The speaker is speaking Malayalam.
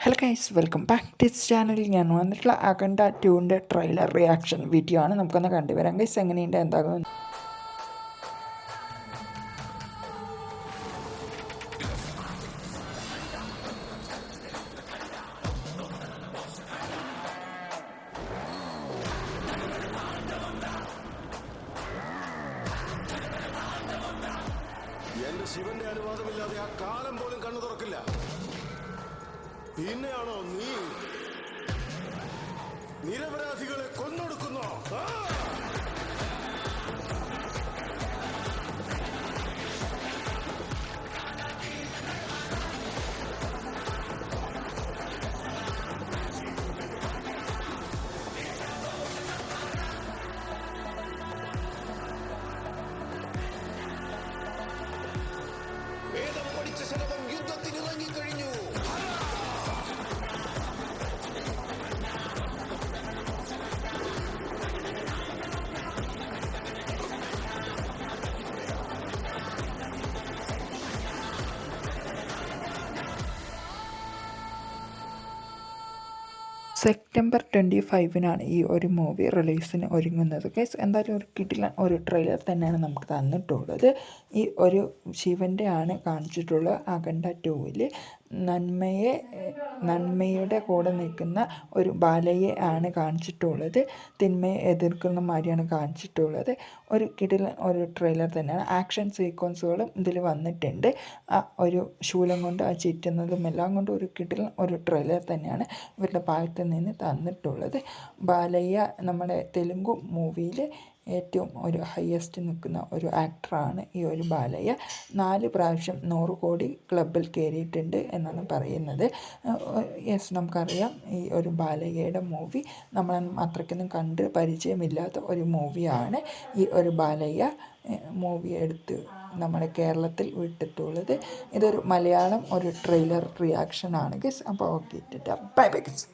Hello guys, welcome back to this channel. ഞാൻ വന്നിട്ടുള്ള അഖണ്ഡ 2ൻ്റെ ട്രെയിലർ റിയാക്ഷൻ വീഡിയോ ആണ്. നമുക്കൊന്ന് കണ്ടുവരാം ഗൈസ്, എങ്ങനെയുണ്ട് എന്താകും. എന്റെ ശിവന്റെ അനുവാദമില്ലാതെ ആ കാലം പോലും കണ്ണു തുറക്കില്ല. പിന്നെയാണോ നീ നിരപരാധികളെ കൊന്നൊടുക്കുന്നോ? വേദം പഠിച്ച ശലഭം യുദ്ധത്തിന് ഇറങ്ങിക്കഴിഞ്ഞു. സെപ്റ്റംബർ 25-നാണ് ഈ ഒരു മൂവി റിലീസിന് ഒരുങ്ങുന്നത് ഗൈസ്. എന്തായാലും ഒരു കിടിലൻ ഒരു ട്രെയിലർ തന്നെയാണ് നമുക്ക് തന്നിട്ടുള്ളത്. ഈ ഒരു ശിവൻ്റെ ആണ് കാണിച്ചിട്ടുള്ളത്. അഖണ്ഡ 2-ൽ നന്മയുടെ കൂടെ നിൽക്കുന്ന ഒരു ബാലയെ ആണ് കാണിച്ചിട്ടുള്ളത്. തിന്മയെ എതിർക്കുന്ന മാതിരിയാണ് കാണിച്ചിട്ടുള്ളത്. ഒരു കിടിലൻ ഒരു ട്രെയിലർ തന്നെയാണ്. ആക്ഷൻ സീക്വൻസുകളും ഇതിൽ വന്നിട്ടുണ്ട്. ആ ഒരു ശൂലം കൊണ്ട് ആ ചുറ്റുന്നതും എല്ലാം കൊണ്ടും ഒരു കിടിലൻ ഒരു ട്രെയിലർ തന്നെയാണ് ഇവരുടെ ഭാഗത്ത് നിന്ന് തന്നിട്ടുള്ളത്. ബാലയ്യ നമ്മുടെ തെലുങ്ക് മൂവിയിൽ ഏറ്റവും ഒരു ഹയസ്റ്റ് നിൽക്കുന്ന ഒരു ആക്ടറാണ് ഈ ഒരു ബാലയ്യ. 4 പ്രാവശ്യം 100 കോടി ക്ലബിൽ കയറിയിട്ടുണ്ട് എന്നാണ് പറയുന്നത്. യെസ്, നമുക്കറിയാം ഈ ഒരു ബാലയ്യയുടെ മൂവി നമ്മളൊന്നും അത്രയ്ക്കൊന്നും കണ്ട് പരിചയമില്ലാത്ത ഒരു മൂവിയാണ് ഈ ഒരു ബാലയ്യ മൂവി എടുത്ത് നമ്മുടെ കേരളത്തിൽ വിട്ടിട്ടുള്ളത്. ഇതൊരു മലയാളം ഒരു ട്രെയിലർ റിയാക്ഷനാണ് ഗസ്. അപ്പോൾ ഓക്കെ, ബൈ ബൈ ഗസ്.